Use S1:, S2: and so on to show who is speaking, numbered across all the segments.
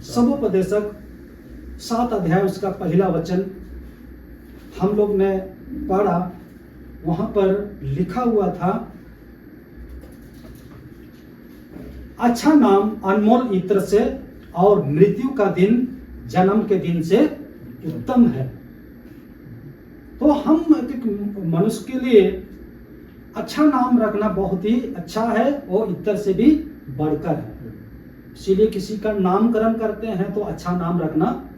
S1: समुपदेशक 7 अध्याय उसका पहला वचन हम लोग ने पढ़ा। वहां पर लिखा हुआ था, अच्छा नाम अनमोल इत्र से और मृत्यु का दिन जन्म के दिन से उत्तम है। तो हम एक मनुष्य के लिए अच्छा नाम रखना बहुत ही अच्छा है और इत्र से भी बढ़कर है। इसीलिए किसी का नामकरण करते हैं तो अच्छा नाम रखना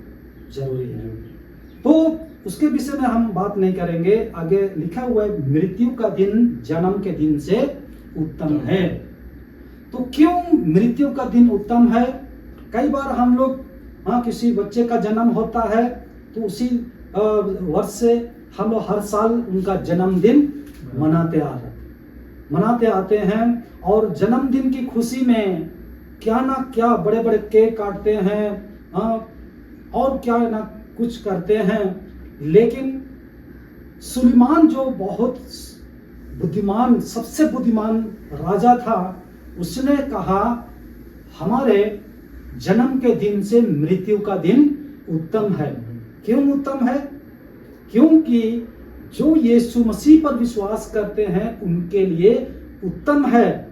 S1: जरूरी है। तो उसके विषय में हम बात नहीं करेंगे। आगे लिखा हुआ है, मृत्यु का दिन जन्म के दिन से उत्तम है। तो क्यों मृत्यु का दिन उत्तम है? कई बार हम लोग किसी बच्चे का जन्म होता है तो उसी वर्ष से हम लोग हर साल उनका जन्मदिन मनाते आते हैं और जन्मदिन की खुशी में क्या ना क्या बड़े बड़े केक काटते हैं और क्या ना कुछ करते हैं। लेकिन सुलेमान जो बहुत बुद्धिमान, सबसे बुद्धिमान राजा था, उसने कहा हमारे जन्म के दिन से मृत्यु का दिन उत्तम है। क्यों उत्तम है? क्योंकि जो यीशु मसीह पर विश्वास करते हैं उनके लिए उत्तम है।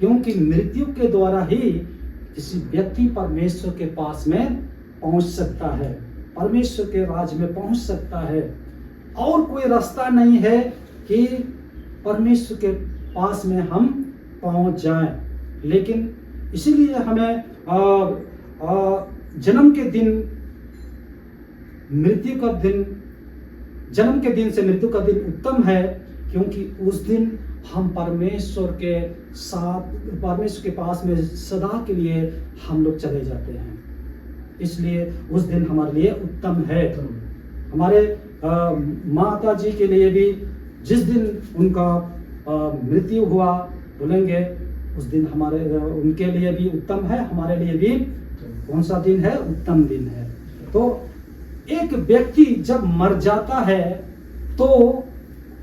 S1: क्योंकि मृत्यु के द्वारा ही किसी व्यक्ति परमेश्वर के पास में पहुंच सकता है, परमेश्वर के राज में पहुंच सकता है। और कोई रास्ता नहीं है कि परमेश्वर के पास में हम पहुंच जाएं। लेकिन इसीलिए हमें जन्म के दिन से मृत्यु का दिन उत्तम है। क्योंकि उस दिन हम परमेश्वर के पास में सदा के लिए हम लोग चले जाते हैं। इसलिए उस दिन हमारे लिए उत्तम है। हमारे माता जी के लिए भी जिस दिन उनका मृत्यु हुआ, बोलेंगे उस दिन उनके लिए भी उत्तम है, हमारे लिए भी कौन सा दिन है? उत्तम दिन है। तो एक व्यक्ति जब मर जाता है तो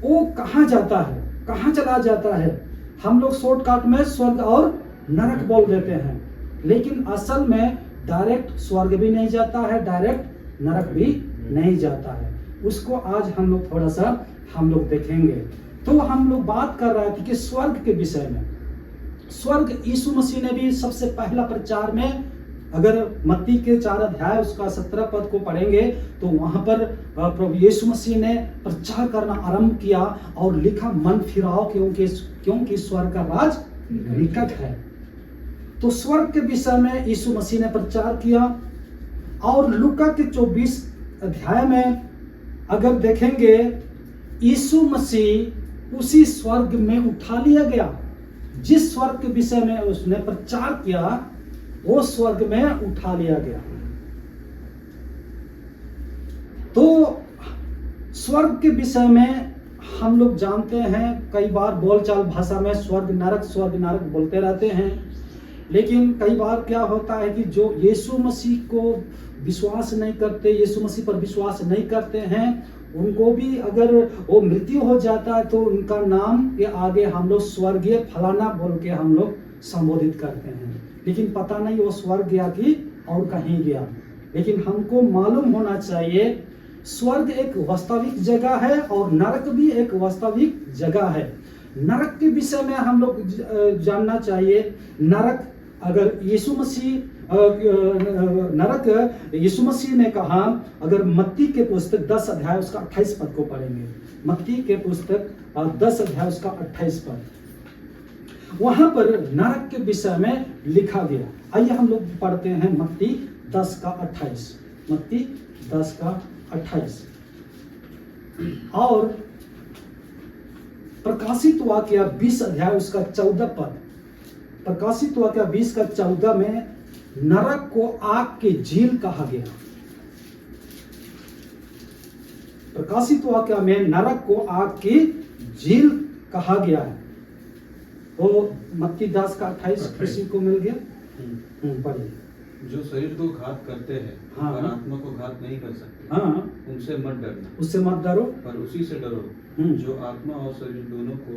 S1: वो कहाँ जाता है, कहाँ चला जाता है? हम लोग शॉर्टकट में स्वर्ग और नरक बोल देते हैं, लेकिन असल में डायरेक्ट स्वर्ग भी नहीं जाता है, डायरेक्ट नरक भी नहीं जाता है। उसको आज हम लोग थोड़ा सा देखेंगे। तो हम लोग बात कर रहे थे कि स्वर्ग के विषय में। स्वर्ग यीशु मसीह ने भी सबसे पहला प्रचार में, अगर मत्ती के 4 अध्याय उसका 17 पद को पढ़ेंगे तो वहां पर प्रभु यीशु मसीह ने प्रचार करना आरंभ किया और लिखा, मन फिराओ क्योंकि स्वर्ग का राज निकट है। तो स्वर्ग के विषय में यीशु मसीह ने प्रचार किया। और लूका के 24 अध्याय में अगर देखेंगे, यीशु मसीह उसी स्वर्ग में उठा लिया गया। जिस स्वर्ग के विषय में उसने प्रचार किया वो स्वर्ग में उठा लिया गया। तो स्वर्ग के विषय में हम लोग जानते हैं, कई बार बोलचाल भाषा में स्वर्ग नरक बोलते रहते हैं। लेकिन कई बार क्या होता है कि जो यीशु मसीह को विश्वास नहीं करते, यीशु मसीह पर विश्वास नहीं करते हैं, उनको भी अगर वो मृत्यु हो जाता है तो उनका नाम के आगे हम लोग स्वर्गीय फलाना बोल के हम लोग संबोधित करते हैं। लेकिन पता नहीं वो स्वर्ग गया कि और कहीं गया। लेकिन हमको मालूम होना चाहिए स्वर्ग एक वास्तविक जगह है और नरक भी एक वास्तविक जगह है। नरक के विषय में हम लोग जानना चाहिए। नरक अगर यीशु मसीह ने कहा, अगर मत्ती के पुस्तक 10 अध्याय उसका 28 पद को पढ़ेंगे, मत्ती के पुस्तक 10 अध्याय उसका 28 पद, वहां पर नरक के विषय में लिखा गया। आइए हम लोग पढ़ते हैं मत्ती 10 का 28, मत्ती 10 का 28। और प्रकाशित वाक्य 20 अध्याय उसका 14 पद, प्रकाशित वाक्य 20 का 14 में नरक को आग की झील कहा गया। प्रकाशित वाक्य में नरक को आग की झील कहा गया है। वो मत्ती 10 का 28 किसी को मिल गया? पढ़िए।
S2: जो शरीर को घात करते हैं और आत्मा को घात नहीं कर सकते,
S1: हाँ,
S2: उनसे मत डरना,
S1: उससे मत डरो,
S2: पर उसी से डरो जो आत्मा और शरीर दोनों को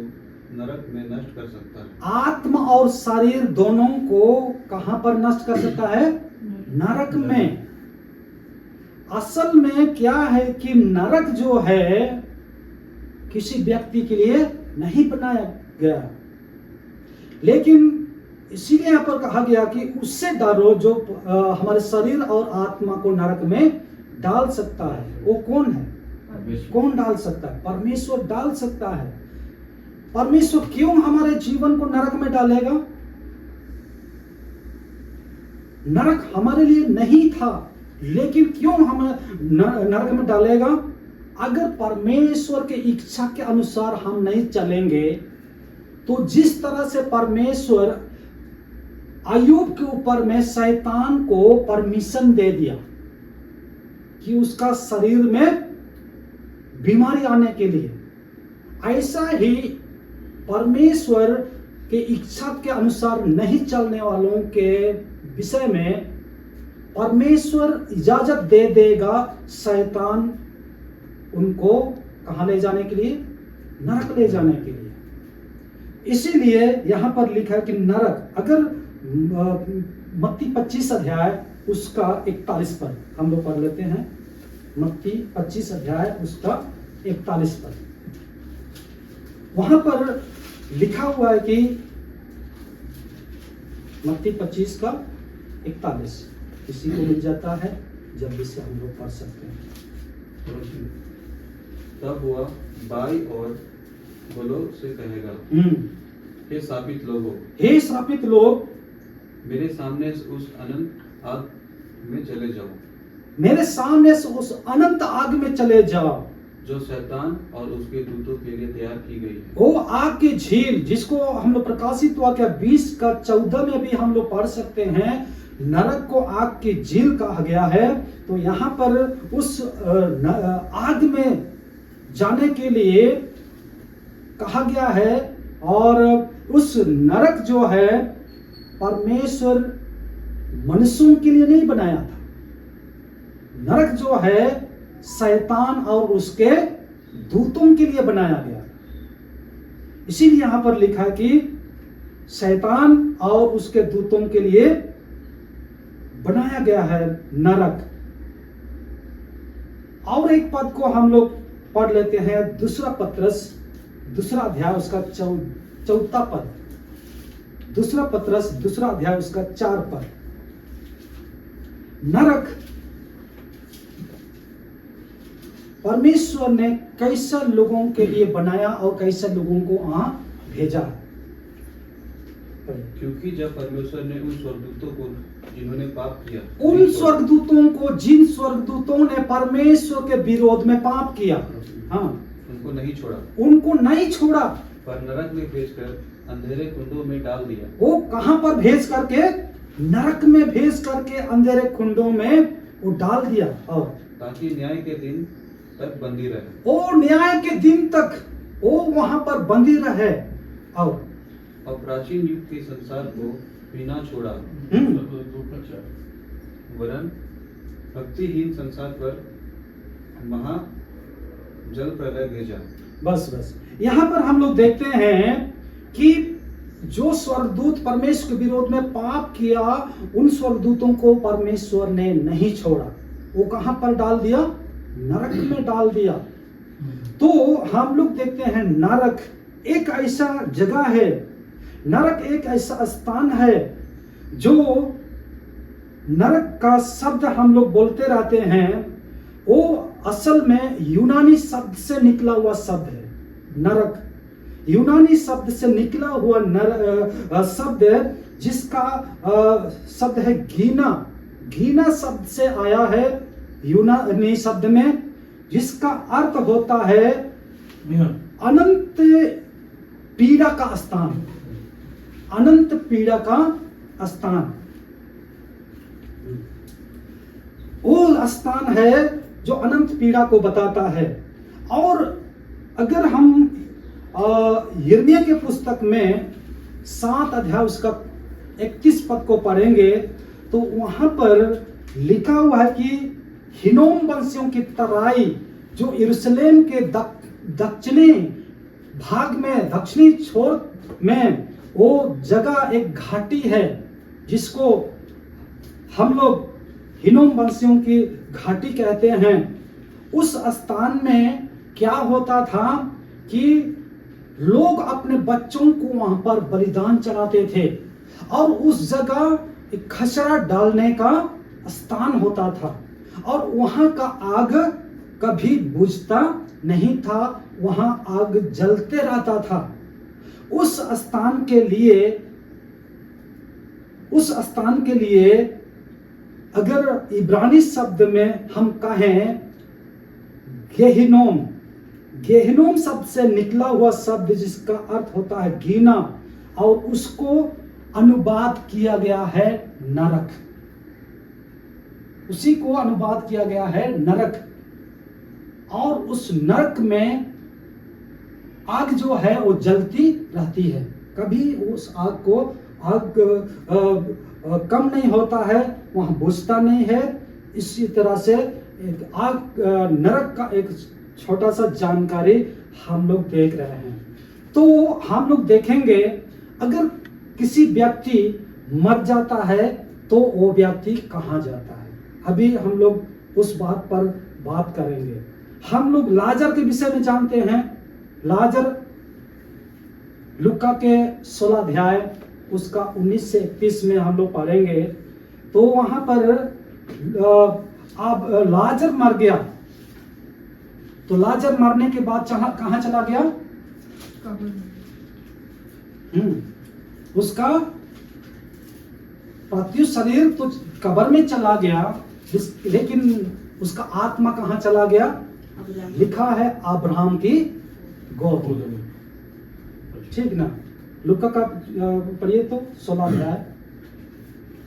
S2: नरक में नष्ट कर सकता है।
S1: आत्मा और शरीर दोनों को कहां पर नष्ट कर सकता है? नरक में। असल में क्या है कि नरक जो है किसी व्यक्ति के लिए नहीं बनाया गया, लेकिन इसीलिए यहाँ पर कहा गया कि उससे डरो जो हमारे शरीर और आत्मा को नरक में डाल सकता है। वो कौन है? कौन डाल सकता है? परमेश्वर डाल सकता है। परमेश्वर क्यों हमारे जीवन को नरक में डालेगा? नरक हमारे लिए नहीं था, लेकिन क्यों हमें नरक में डालेगा? अगर परमेश्वर के इच्छा के अनुसार हम नहीं चलेंगे, तो जिस तरह से परमेश्वर अय्यूब के ऊपर में शैतान को परमिशन दे दिया कि उसका शरीर में बीमारी आने के लिए, ऐसा ही परमेश्वर के इच्छा के अनुसार नहीं चलने वालों के विषय में परमेश्वर इजाजत दे देगा शैतान उनको कहां ले जाने के लिए? नरक ले जाने के लिए। इसीलिए यहां पर लिखा है कि नरक, अगर मत्ती 25 अध्याय उसका 41 पद हम लोग पढ़ लेते हैं। मत्ती 25 अध्याय उसका 41 पद, वहां पर लिखा हुआ है कि मत्ती 25 का 41 किसी को मिल जाता है, जल्दी से हम लोग पढ़ सकते हैं।
S2: तब वह बाई और बोलो से कहेगा, हे शापित लोगों,
S1: हे शापित लोग,
S2: मेरे सामने से उस अनंत आग में चले जाओ,
S1: मेरे सामने से उस अनंत आग में चले जाओ,
S2: जो शैतान और उसके दूतों के लिए तैयार की गई है।
S1: वो आग की झील, जिसको हम लोग प्रकाशित वाक्य 20 का 14 में भी हम लोग पढ़ सकते हैं, नरक को आग की झील कहा गया है। तो यहाँ पर उस आग में जाने के लिए कहा गया है, और उस नरक जो है परमेश्वर मनुष्यों के लिए नहीं बनाया था। नरक जो है शैतान और उसके दूतों के लिए बनाया गया। इसीलिए यहां पर लिखा है कि शैतान और उसके दूतों के लिए बनाया गया है नरक। और एक पद को हम लोग पढ़ लेते हैं, दूसरा पत्रस, दूसरा अध्याय उसका 4 पद, दूसरा पत्रस दूसरा अध्याय उसका 4 पद। नरक परमेश्वर ने कैसे लोगों के लिए बनाया और कैसे लोगों को वहां भेजा।
S2: क्योंकि जब परमेश्वर ने उन स्वर्गदूतों को जिन्होंने पाप किया,
S1: उन स्वर्गदूतों को, जिन स्वर्गदूतों ने परमेश्वर के विरोध में पाप किया, हाँ,
S2: उनको नहीं छोड़ा,
S1: उनको नहीं छोड़ा,
S2: पर नरक में भेजकर अंधेरे कुंडों में डाल दिया।
S1: वो कहां पर भेज करके? नरक में भेज करके अंधेरे कुंडों में वो डाल दिया, और
S2: ताकि न्याय के दिन तक बंदी रहे।
S1: वो न्याय के दिन तक वो वहां पर बंदी रहे, और
S2: प्राचीन युग के संसार को भी ना छोड़ा, वरन भक्तिहीन संसार पर महा जल प्रलय भेजा।
S1: बस यहां पर हम लोग देखते हैं कि जो स्वर्गदूत परमेश्वर के विरोध में पाप किया, उन स्वर्गदूतों को परमेश्वर ने नहीं छोड़ा। वो कहां पर डाल दिया? नरक में डाल दिया। तो हम लोग देखते हैं नरक एक ऐसा जगह है, नरक एक ऐसा स्थान है जो नरक का शब्द हम लोग बोलते रहते हैं, वो असल में यूनानी शब्द से निकला हुआ शब्द है। नरक यूनानी शब्द से निकला हुआ शब्द जिसका शब्द है घीना। घीना शब्द से आया है यूनानी शब्द में, जिसका अर्थ होता है अनंत पीड़ा का स्थान। अनंत पीड़ा का स्थान वो स्थान है जो अनंत पीड़ा को बताता है। और अगर हम यिर्मयाह के पुस्तक में 7 अध्याय उसका 31 पद को पढ़ेंगे, तो वहां पर लिखा हुआ है कि हिनोम वंशियों की तराई जो यरूशलेम के दक्षिणी भाग में, दक्षिणी छोर में वो जगह एक घाटी है जिसको हम लोग हिनोम वंशियों की घाटी कहते हैं। उस स्थान में क्या होता था कि लोग अपने बच्चों को वहां पर बलिदान चढ़ाते थे और उस जगह एक खसरा डालने का स्थान होता था और वहां का आग कभी बुझता नहीं था, वहां आग जलते रहता था। उस स्थान के लिए अगर इब्रानी शब्द में हम कहें गेहिनोम शब्द से निकला हुआ शब्द जिसका अर्थ होता है घृणा, और उसको अनुवाद किया गया है नरक। उसी को अनुवाद किया गया है नरक। और उस नरक में आग जो है वो जलती रहती है, कभी उस आग कम नहीं होता है, वहां बुझता नहीं है। इसी तरह से एक आग नरक का एक छोटा सा जानकारी हम लोग देख रहे हैं। तो हम लोग देखेंगे अगर किसी व्यक्ति मर जाता है तो वो व्यक्ति कहाँ जाता है, अभी हम लोग उस बात पर बात करेंगे। हम लोग लाजर के विषय में जानते हैं। लाजर लुका के 16 अध्याय उसका 19 से 31 में हम लोग पढ़ेंगे। तो वहां पर अब लाजर मर गया, तो लाजर मरने के बाद कहाँ चला गया? उसका पार्थिव शरीर तो कब्र में चला गया, लेकिन उसका आत्मा कहाँ चला गया? लिखा है अब्राहम की गोद में। ठीक ना? लुका का पढ़िए तो 16 अध्याय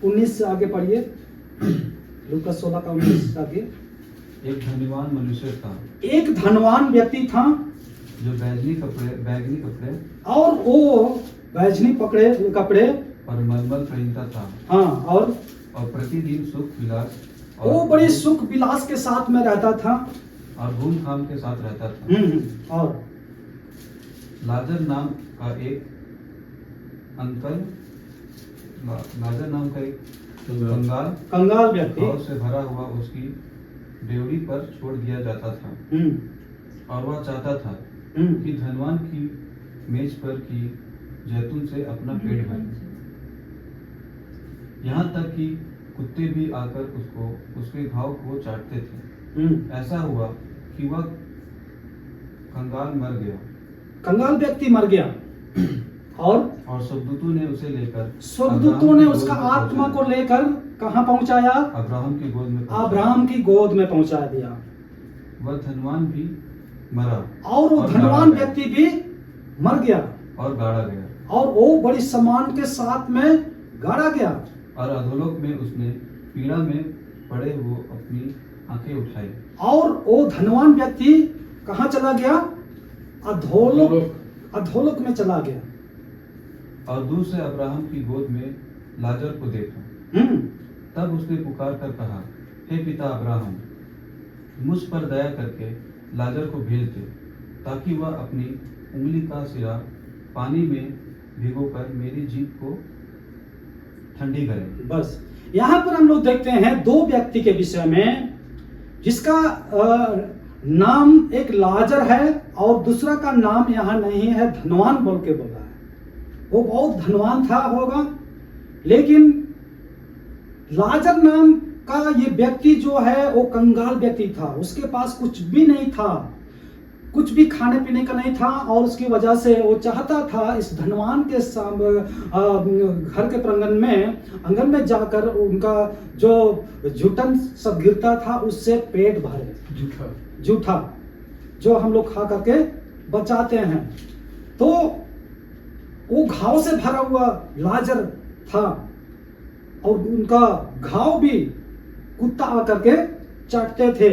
S1: 19 से आगे पढ़िए। लुका 16 का 19 से आगे।
S2: एक धनवान मनुष्य था,
S1: एक धनवान व्यक्ति था
S2: जो बैगनी कपड़े
S1: और वो बैगनी कपड़े
S2: और मलमल पहनता था।
S1: हाँ, और
S2: प्रतिदिन सुख विलास
S1: वो बड़े सुख विलास के साथ में रहता था
S2: और धूमधाम के साथ रहता था।
S1: और
S2: लाजर नाम का एक
S1: कंगाल व्यक्ति
S2: भाव से भरा हुआ उसकी डेवड़ी पर छोड़ दिया जाता था। और वह चाहता था कि धनवान की मेज पर की जैतून से अपना पेट भरे। यहाँ तक कि कुत्ते भी आकर उसके घाव को चाटते थे। ऐसा हुआ कि वह
S1: कंगाल व्यक्ति मर गया और
S2: स्वर्गदूतों ने उसे लेकर
S1: उसका आत्मा को लेकर कहाँ पहुंचाया? अब्राहम की गोद में पहुंचा दिया।
S2: वह धनवान भी मरा
S1: और वो धनवान व्यक्ति भी मर गया
S2: और गाड़ा गया,
S1: और वो बड़ी सम्मान के साथ में गाड़ा गया।
S2: और अधोलोक में उसने पीड़ा में पड़े वो अपनी आंखें उठाई।
S1: और वो धनवान व्यक्ति कहाँ चला गया? अधोलोक में चला गया।
S2: और दूर से अब्राहम की गोद में लाजर को देखा। तब उसने पुकार कर कहा, हे पिता अब्राहम, मुझ पर दया करके लाजर को भेज दे, ताकि वह अपनी उंगली का सिरा पानी में भिगोकर मेरी जीभ को ठंडी करे।
S1: बस यहाँ पर हम लोग देखते हैं दो व्यक्ति के विषय में, जिसका नाम एक लाजर है और दूसरा का नाम यहाँ नहीं है, धनवान बोल के बोला है। वो बहुत धनवान था होगा, लेकिन लाजर नाम का ये व्यक्ति जो है वो कंगाल व्यक्ति था। उसके पास कुछ भी नहीं था, कुछ भी खाने पीने का नहीं था, और उसकी वजह से वो चाहता था इस धनवान के घर के आंगन में जाकर उनका जो जूठन सब गिरता था उससे पेट भरे। जूठा जो हम लोग खा करके बचाते हैं। तो वो घाव से भरा हुआ लाजर था और उनका घाव भी कुत्ता आकर के चाटते थे।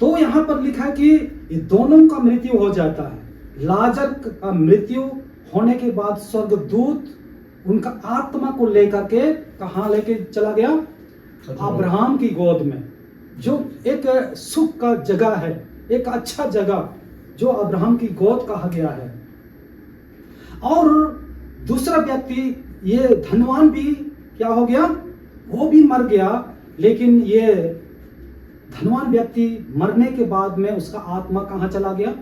S1: तो यहां पर लिखा है कि ये दोनों का मृत्यु हो जाता है। लाजर का मृत्यु होने के बाद स्वर्गदूत उनका आत्मा को लेकर के कहां लेके चला गया? अब्राहम की गोद में, जो एक सुख का जगह है, एक अच्छा जगह, जो अब्राहम की गोद कहा गया है। और दूसरा व्यक्ति ये धनवान भी क्या हो गया, वो भी मर गया, लेकिन ये धनवान व्यक्ति मरने के बाद में उसका आत्मा कहाँ चला गया,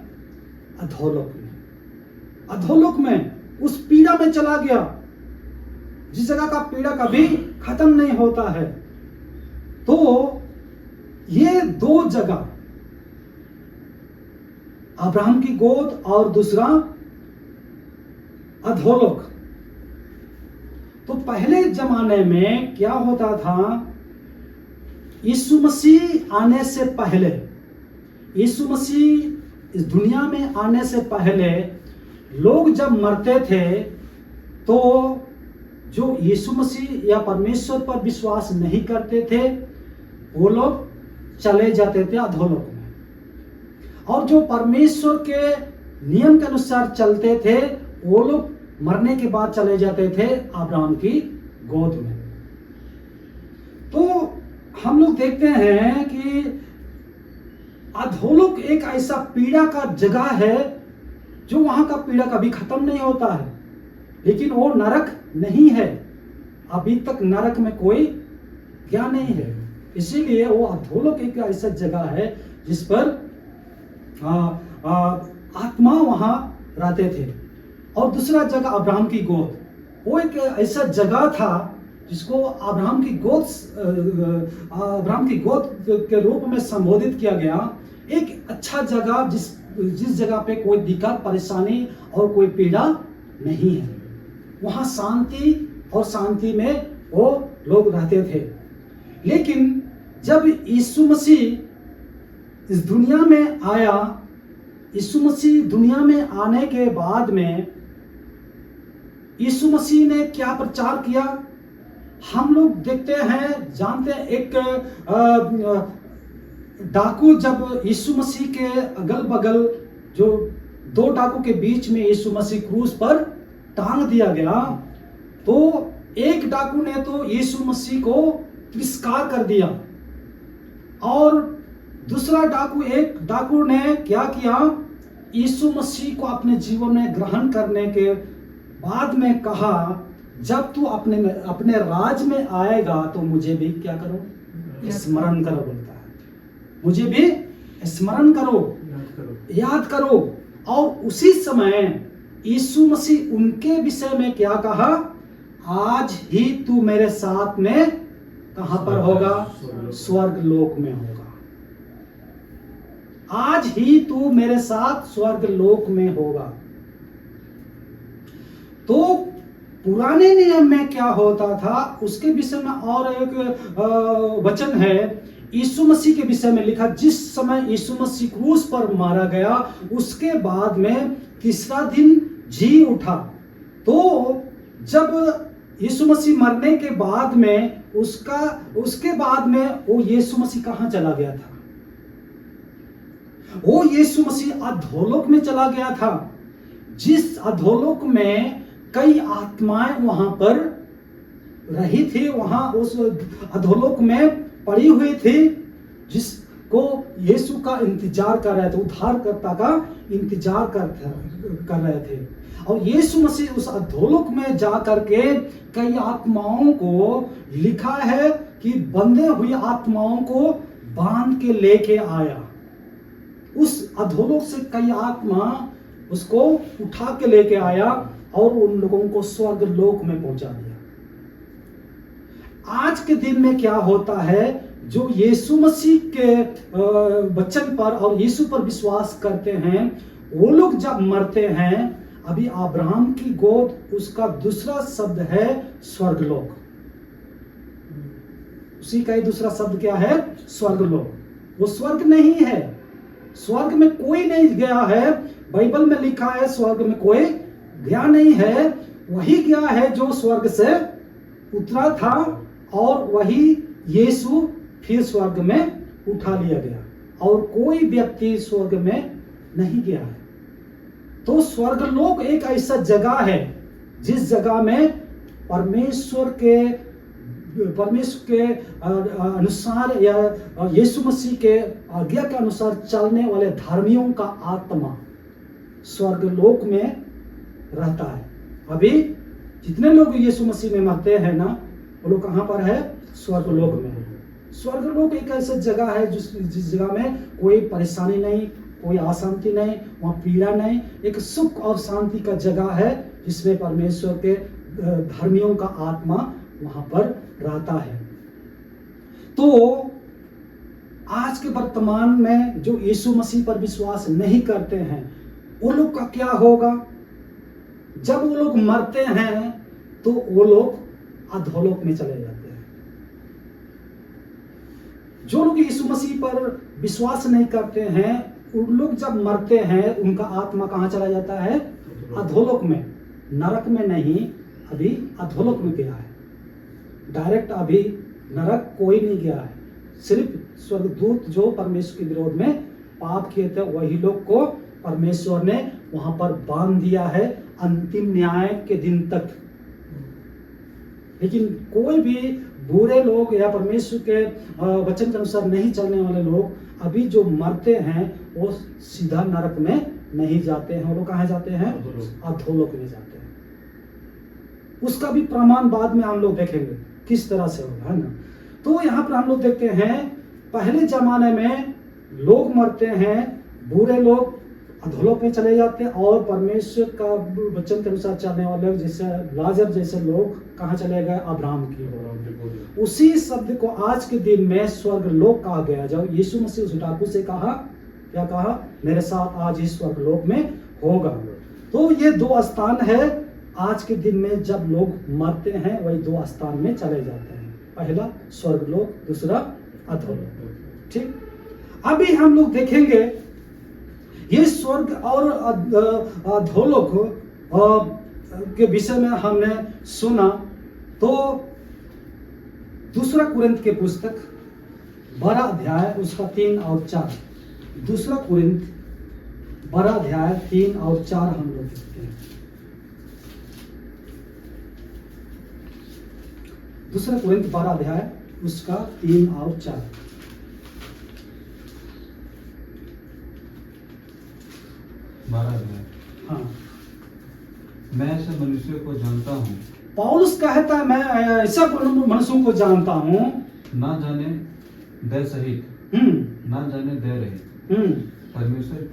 S1: अधोलोक में। अधोलोक में उस पीड़ा में चला गया, जिस जगह का पीड़ा कभी खत्म नहीं होता है। तो ये दो जगह, अब्राहम की गोद और दूसरा अधोलोक। तो पहले जमाने में क्या होता था, यीशु मसीह आने से पहले, यीशु मसीह इस दुनिया में आने से पहले लोग जब मरते थे तो जो यीशु मसीह या परमेश्वर पर विश्वास नहीं करते थे वो लोग चले जाते थे अधोलोक में, और जो परमेश्वर के नियम के अनुसार चलते थे वो लोग मरने के बाद चले जाते थे अब्राहम की गोद में। तो हम लोग देखते हैं कि अधोलोक एक ऐसा पीड़ा का जगह है जो वहां का पीड़ा कभी खत्म नहीं होता है, लेकिन वो नरक नहीं है। अभी तक नरक में कोई गया नहीं है, इसीलिए वो अधोलोक एक ऐसा जगह है जिस पर आत्मा वहां रहते थे। और दूसरा जगह अब्राहम की गोद, वो एक ऐसा जगह था जिसको अब्राहम की गोद के रूप में संबोधित किया गया। एक अच्छा जगह जिस जगह पे कोई दिक्कत, परेशानी और कोई पीड़ा नहीं है, वहां शांति और शांति में वो लोग रहते थे। लेकिन जब यीशु मसीह इस दुनिया में आया, यीशु मसीह दुनिया में आने के बाद में यीशु मसीह ने क्या प्रचार किया, हम लोग देखते हैं, जानते हैं। एक डाकू, जब यीशु मसीह के अगल बगल जो दो डाकू के बीच में यीशु मसीह क्रूस पर टांग दिया गया, तो एक डाकू ने तो यीशु मसीह को तिरस्कार कर दिया, और दूसरा एक डाकू ने क्या किया, यीशु मसीह को अपने जीवन में ग्रहण करने के बाद में कहा, जब तू अपने राज में आएगा तो मुझे भी क्या करो, स्मरण करो, बोलता है, मुझे भी स्मरण करो, याद करो। और उसी समय यीशु मसीह उनके विषय में क्या कहा, आज ही तू मेरे साथ में कहां पर होगा, स्वर्ग लोक में होगा। आज ही तू मेरे साथ स्वर्ग लोक में होगा। तो पुराने नियम में क्या होता था उसके विषय में और एक वचन है, यीशु मसीह के विषय में लिखा, जिस समय यीशु मसीह क्रूस पर मारा गया उसके बाद में तीसरा दिन जी उठा। तो जब यीशु मसीह मरने के बाद में उसके बाद में वो यीशु मसीह कहां चला गया था, वो यीशु मसीह अधोलोक में चला गया था, जिस अधोलोक में कई आत्माएं वहां पर रही थी, वहां उस अधोलोक में पड़ी हुई थी, जिसको यीशु का इंतजार कर रहे थे, उद्धारकर्ता का इंतजार कर रहे थे। और यीशु मसीह उस अधोलोक में जा करके कई आत्माओं को, लिखा है कि बंधे हुई आत्माओं को बांध के लेके आया। उस अधोलोक से कई आत्मा उसको उठा के लेके आया और उन लोगों को स्वर्ग लोक में पहुंचा दिया। आज के दिन में क्या होता है, जो यीशु मसीह के वचन पर और यीशु पर विश्वास करते हैं, वो लोग जब मरते हैं, अभी अब्राहम की गोद, उसका दूसरा शब्द है स्वर्गलोक। उसी का ही दूसरा शब्द क्या है, स्वर्गलोक। वो स्वर्ग नहीं है, स्वर्ग में कोई नहीं गया है। बाइबल में लिखा है स्वर्ग में कोई गया नहीं है, वही गया है जो स्वर्ग से उतरा था, और वही यीशु फिर स्वर्ग में उठा लिया गया, और कोई व्यक्ति स्वर्ग में नहीं गया है। तो स्वर्गलोक एक ऐसा जगह है जिस जगह में परमेश्वर के परमेश्वर के अनुसार या यीशु मसीह के आज्ञा के अनुसार चलने वाले धर्मियों का आत्मा स्वर्ग लोक में रहता है। अभी जितने लोग यीशु मसीह में मरते हैं ना, वो लोग कहाँ पर है? स्वर्ग लोक में है। स्वर्ग लोक एक ऐसा जगह है जिस जगह में कोई परेशानी नहीं, कोई अशांति नहीं, वहाँ पीड़ा नहीं, एक सुख और शांति का जगह है जिसमें परमेश्वर के धर्मियों का आत्मा वहाँ पर रहता है। तो आज के वर्तमान में जो यीशु मसीह पर विश्वास नहीं करते हैं, वो लोग का क्या होगा? जब वो लोग मरते हैं तो वो लोग अधोलोक में चले जाते हैं। जो लोग यीशु मसीह पर विश्वास नहीं करते हैं, उन लोग जब मरते हैं उनका आत्मा कहाँ चला जाता है? अधोलोक में। नरक में नहीं, अभी अधोलोक में गया है। डायरेक्ट अभी नरक कोई नहीं गया है, सिर्फ स्वर्गदूत जो परमेश्वर के विरोध में पाप किए थे वही लोग को परमेश्वर ने वहां पर बांध दिया है अंतिम न्याय के दिन तक। लेकिन कोई भी बुरे लोग या परमेश्वर के वचन के अनुसार नहीं चलने वाले लोग अभी जो मरते हैं वो सीधा नरक में नहीं जाते हैं। वो लोग कहाँ जाते हैं? अधोलोक में जाते हैं। उसका भी प्रमाण बाद में हम लोग देखेंगे किस तरह से होगा, है ना। तो यहाँ पर हम लोग देखते हैं पहले जमाने में लोग मरते हैं, बुरे लोग अधोलोक में चले जाते हैं और परमेश्वर का वचन के अनुसार चलने वाले जैसे लाजर जैसे लोग कहाँ चले गए? अब्राहम की। उसी शब्द को आज के दिन में स्वर्ग लोक कहा गया। जब यीशु मसीह उस डाकू से कहा, क्या कहा? मेरे साथ आज ही स्वर्ग लोक में होगा। तो ये दो स्थान है आज के दिन में जब लोग मरते हैं, वही दो स्थान में चले जाते हैं। पहला स्वर्ग लोक, दूसरा अधोलोक। ठीक, अभी हम लोग देखेंगे ये स्वर्ग और अधोलोक के विषय में हमने सुना। तो दूसरा कुरिन्थ के पुस्तक 12 अध्याय उसका 3 और 4। दूसरा कुरिन्थ 12 अध्याय 3 और 4 हम लोग देखते हैं। दूसरा कुरिन्थ 12 अध्याय उसका 3 और 4। हाँ,
S2: मैं ऐसे मनुष्य को जानता हूँ।
S1: पौलुस कहता है मैं ऐसा मनुष्यों को जानता हूँ,
S2: ना जाने दे सहित, ना जाने दे रहित, परमेश्वर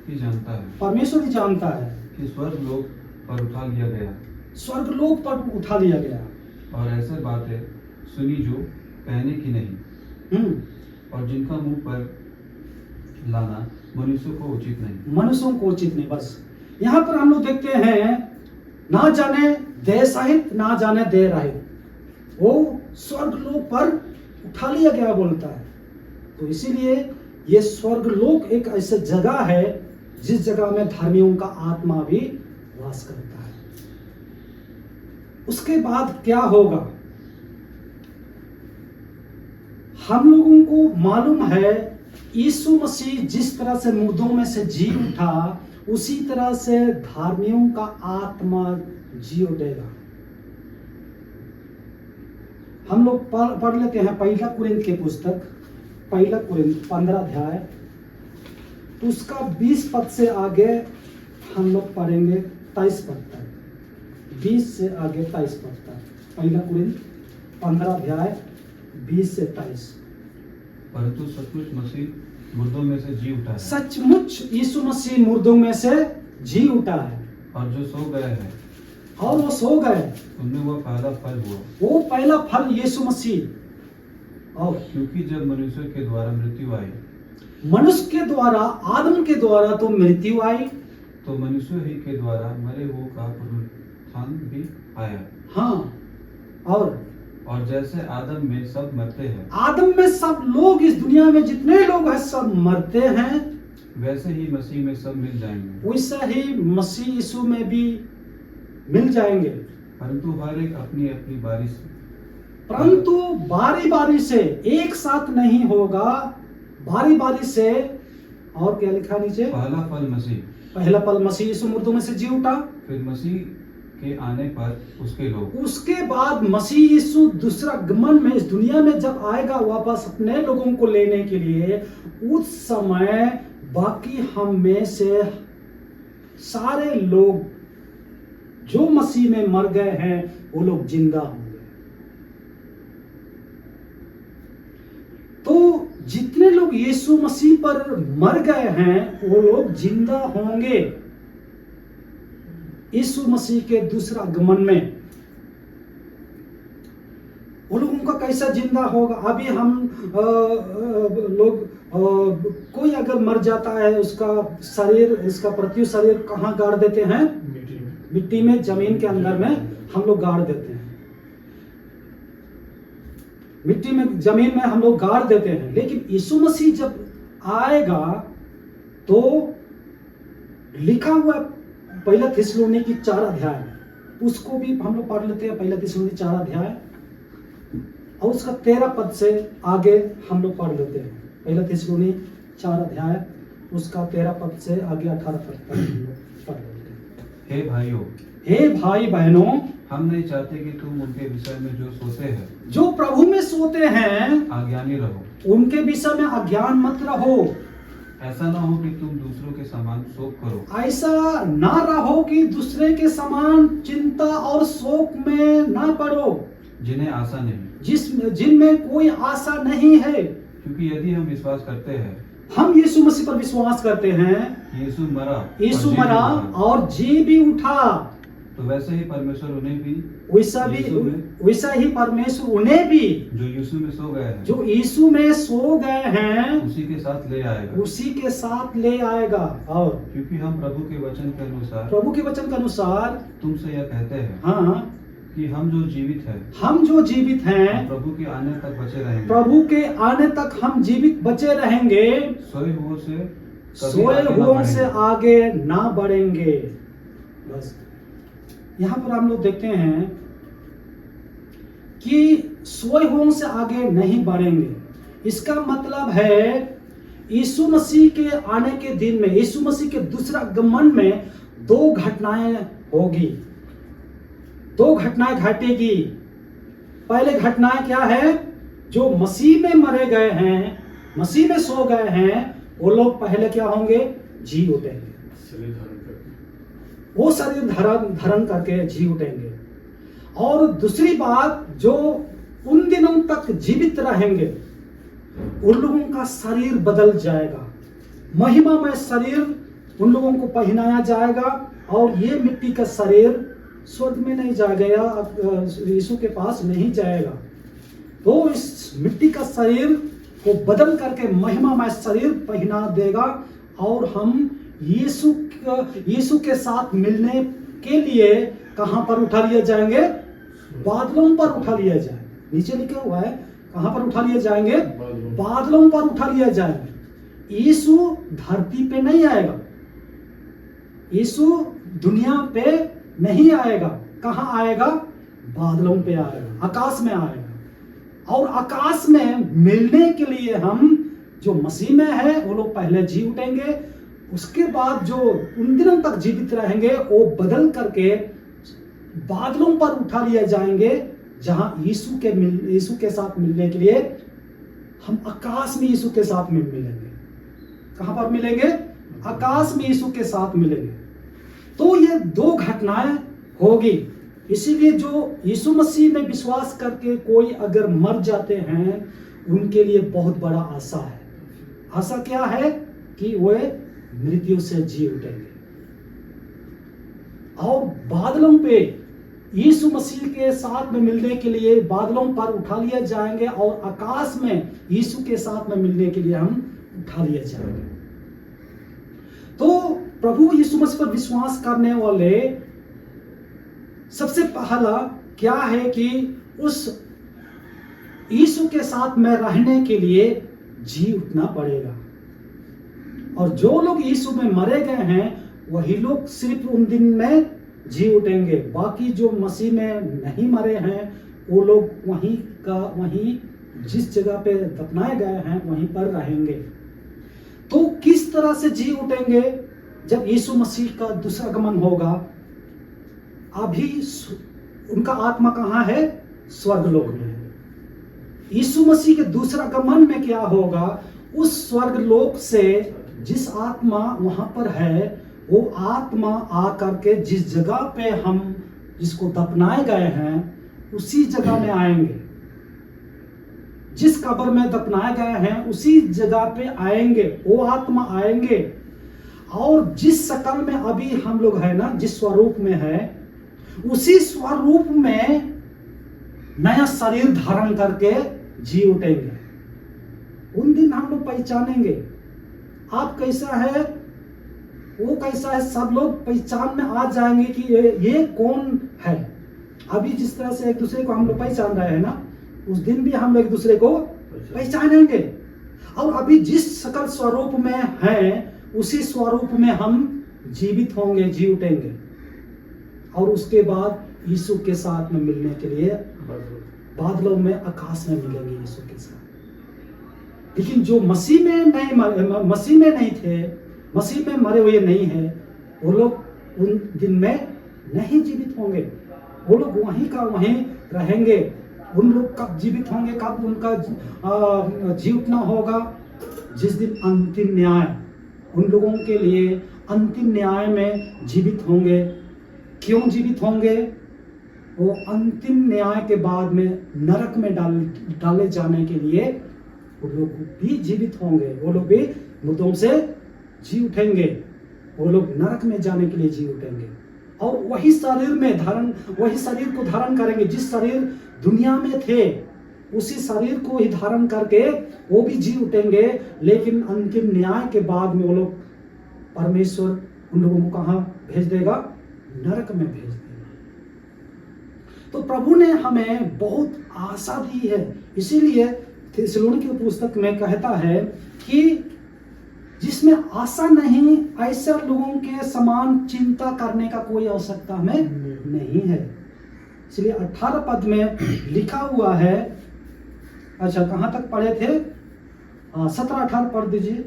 S2: ही जानता है।
S1: परमेश्वर ही जानता है
S2: कि स्वर्ग लोक पर उठा लिया गया,
S1: स्वर्ग लोक पर उठा लिया गया।
S2: और ऐसे बातें सुनी जो कहने की नहीं, और जिनका मुंह पर लाना मनुष्यों को उचित नहीं।
S1: मनुष्यों को उचित नहीं। बस यहाँ पर हम लोग देखते हैं ना जाने दे सहित, ना जाने दे रहित, वो स्वर्ग लोक पर उठा लिया गया बोलता है। तो इसीलिए ये स्वर्ग लोक एक ऐसा जगह है जिस जगह में धर्मियों का आत्मा भी वास करता है। उसके बाद क्या होगा? हम लोगों को मालूम है यीशु मसीह जिस तरह से मुर्दों में से जी उठा, उसी तरह से धर्मियों का आत्मा जी उठेगा। हम लोग पढ़ लेते हैं पहला कुरिन्थ के पुस्तक, पहला कुरिन्थ 15 अध्याय उसका 20 पद से आगे हम लोग पढ़ेंगे 23 पद तक। 20 से आगे 23 पद तक। पहला कुरिन्थ 15 अध्याय 20 से 23।
S2: परंतु सचमुच मसीह मुर्दों में से जी उठा है।
S1: सचमुच यीशु मसीह मुर्दों में से जी उठा है।
S2: और जो सो गए हैं,
S1: और वो सो गए,
S2: उनमें वो पहला फल हुआ।
S1: वो पहला फल यीशु मसीह। और
S2: क्योंकि जब मनुष्य के द्वारा मृत्यु आई,
S1: मनुष्य के द्वारा, आदम के द्वारा तो मृत्यु आई,
S2: तो मनुष्य ही के द्वारा मरे हुओं का पुनरुत्थान भी आया।
S1: हाँ, और
S2: जैसे आदम में सब मरते हैं,
S1: आदम में सब लोग, इस दुनिया में जितने लोग हैं सब मरते हैं,
S2: वैसे ही मसीह में सब मिल जाएंगे।
S1: वैसा ही मसीह यीशु में भी मिल जाएंगे।
S2: परंतु हर एक अपनी अपनी बारी से,
S1: परंतु बारी बारी से, एक साथ नहीं होगा, बारी बारी से। और क्या लिखा नीचे?
S2: पहला फल मसीह,
S1: पहला फल मसीह यीशु मुर्दों में से जी उठा,
S2: फिर मसीह के आने पर उसके लोग,
S1: उसके बाद मसीह यीशु दूसरा गमन में इस दुनिया में जब आएगा वापस अपने लोगों को लेने के लिए, उस समय बाकी हम में से सारे लोग जो मसीह में मर गए हैं वो लोग जिंदा होंगे। तो जितने लोग यीशु मसीह पर मर गए हैं वो लोग जिंदा होंगे यीशु मसीह के दूसरा आगमन में। वो लोगों का कैसा जिंदा होगा? अभी हम लोग कोई अगर मर जाता है, उसका शरीर, इसका पृथ्वी शरीर कहाँ गाड़ देते हैं? मिट्टी में, जमीन के अंदर में हम लोग गाड़ देते हैं। मिट्टी में, जमीन में हम लोग गाड़ देते हैं। लेकिन यीशु मसीह जब आएगा तो लिखा हुआ पहला थिस्सलुनीकी 4 अध्याय, उसको भी हम लोग पढ़ लेते हैं। पहला थिस्सलुनीकी 4 अध्याय और उसका 13 पद से आगे हम लोग पढ़ लेते हैं। पहला थिस्सलुनीकी 4 अध्याय उसका 13 पद से आगे 18 पद तक हम लोग पढ़ लेते हैं।
S2: हे भाइयों,
S1: हे भाई बहनों,
S2: हम नहीं चाहते कि तुम उनके विषय में जो सोते हैं,
S1: जो प्रभु में सोते हैं,
S2: अज्ञानी रहो।
S1: उनके विषय में अज्ञान मत रहो।
S2: ऐसा ना हो कि तुम दूसरों के समान शोक करो।
S1: ऐसा ना रहो कि दूसरे के समान चिंता और शोक में ना पड़ो,
S2: जिन्हें आशा नहीं,
S1: जिनमें कोई आशा नहीं है।
S2: क्योंकि यदि हम विश्वास करते हैं,
S1: हम यीशु मसीह पर विश्वास करते हैं,
S2: यीशु मरा
S1: और जी भी उठा,
S2: तो वैसे ही परमेश्वर उन्हें भी,
S1: वैसा ही परमेश्वर उन्हें भी
S2: जो यीशु में सो गए हैं,
S1: जो यीशु में सो गए हैं,
S2: उसी के साथ ले आएगा।
S1: उसी के साथ ले आएगा। और
S2: क्योंकि हम प्रभु के वचन के अनुसार
S1: तुमसे
S2: यह कहते हैं,
S1: हाँ,
S2: कि हम जो जीवित हैं,
S1: प्रभु
S2: के आने तक बचे रहेंगे।
S1: प्रभु के आने तक हम जीवित बचे रहेंगे, सोए हुओं से आगे ना बढ़ेंगे। बस यहाँ पर हम लोग देखते हैं कि सोए हुओं से आगे नहीं बढ़ेंगे। इसका मतलब है यीशु मसीह के आने के दिन में, यीशु मसीह के दूसरा आगमन में 2 घटनाएं होगी, 2 घटनाएं घटेगी। पहले घटनाएं क्या है? जो मसीह में मरे गए हैं, मसीह में सो गए हैं, वो लोग पहले क्या होंगे? जी उठेंगे। वो शरीर धारण करके जी उठेंगे। और दूसरी बात, जो उन दिनों तक जीवित रहेंगे उन लोगों का शरीर बदल जाएगा, महिमामय शरीर उन लोगों को पहनाया जाएगा। और ये मिट्टी का शरीर स्वर्ग में नहीं जाएगा या यीशु के पास नहीं जाएगा। तो इस मिट्टी का शरीर को बदल करके महिमामय शरीर पहना देगा और हम यीशु के साथ मिलने के लिए कहां पर उठा लिए जाएंगे? बादलों पर उठा लिए जाएंगे। नीचे लिखा हुआ है, कहां पर उठा लिए जाएंगे? बादलों पर उठा लिए जाएंगे। यीशु धरती पे नहीं आएगा, यीशु दुनिया पे नहीं आएगा। कहां आएगा? बादलों पे आएगा, आकाश में आएगा। और आकाश में मिलने के लिए हम जो मसीह में है वो लोग पहले जी उठेंगे। उसके बाद जो उन दिनों तक जीवित रहेंगे वो बदल करके बादलों पर उठा लिए जाएंगे, जहां यीशु के साथ मिलने के लिए हम आकाश में यीशु के साथ में मिलेंगे। कहां पर मिलेंगे? आकाश में यीशु के साथ मिलेंगे। तो ये 2 घटनाएं होगी। इसीलिए जो यीशु मसीह में विश्वास करके कोई अगर मर जाते हैं, उनके लिए बहुत बड़ा आशा है। आशा क्या है? कि वे मृत्यु से जी उठेंगे और बादलों पे यीशु मसीह के साथ में मिलने के लिए बादलों पर उठा लिए जाएंगे और आकाश में यीशु के साथ में मिलने के लिए हम उठा लिए जाएंगे। तो प्रभु यीशु मसीह पर विश्वास करने वाले सबसे पहला क्या है कि उस यीशु के साथ में रहने के लिए जी उठना पड़ेगा। और जो लोग यीशु में मरे गए हैं वही लोग सिर्फ उन दिन में जी उठेंगे। बाकी जो मसीह में नहीं मरे हैं वो लोग वहीं जिस जगह पे दफनाए गए हैं वहीं पर रहेंगे। तो किस तरह से जी उठेंगे? जब यीशु मसीह का दूसरा आगमन होगा अभी उनका आत्मा कहाँ है? स्वर्गलोक में है। यीशु मसीह के दूसरा आगमन में क्या होगा? उस स्वर्गलोक से जिस आत्मा वहां पर है, वो आत्मा आकर के जिस जगह पे हम जिसको दफनाए गए हैं उसी जगह में आएंगे। जिस कब्र में दफनाए गए हैं उसी जगह पे आएंगे, वो आत्मा आएंगे। और जिस शकल में अभी हम लोग है ना, जिस स्वरूप में है, उसी स्वरूप में नया शरीर धारण करके जी उठेंगे। उन दिन हम लोग पहचानेंगे आप कैसा है, वो कैसा है, सब लोग पहचान में आ जाएंगे कि ये कौन है। अभी जिस तरह से एक दूसरे को हम लोग पहचान रहे हैं ना, उस दिन भी हम लोग एक दूसरे को पहचानेंगे। और अभी जिस सकल स्वरूप में है उसी स्वरूप में हम जीवित होंगे, जी उठेंगे। और उसके बाद यीशु के साथ में मिलने के लिए बादलों में, आकाश में मिलेंगे यीशु के साथ। लेकिन जो मसीह में नहीं थे, मसीह में मरे हुए नहीं है, वो लोग उन दिन में नहीं जीवित होंगे। वो लोग वहीं का वहीं रहेंगे। उन लोग कब जीवित होंगे, कब उनका जी उठना होगा? जिस दिन अंतिम न्याय, उन लोगों के लिए अंतिम न्याय में जीवित होंगे। क्यों जीवित होंगे? वो अंतिम न्याय के बाद में नरक में डाले जाने के लिए वो लोग भी जीवित होंगे। वो लोग भी मुर्दों से जी उठेंगे। वो लोग नरक में जाने के लिए जी उठेंगे और वही शरीर को धारण करेंगे। जिस शरीर दुनिया में थे उसी शरीर को ही धारण करके वो भी जी उठेंगे। लेकिन अंतिम न्याय के बाद में वो लोग, परमेश्वर उन लोगों को कहाँ भेज देगा? नरक में भेज देगा। तो प्रभु ने हमें बहुत आशा दी है। इसीलिए थिस्सलुनीके की पुस्तक में कहता है कि जिसमें आशा नहीं, ऐसे लोगों के समान चिंता करने का कोई आवश्यकता हमें नहीं है। इसलिए 18 पद में लिखा हुआ है। अच्छा, कहां तक पढ़े थे? 17-18 पढ़ दीजिए।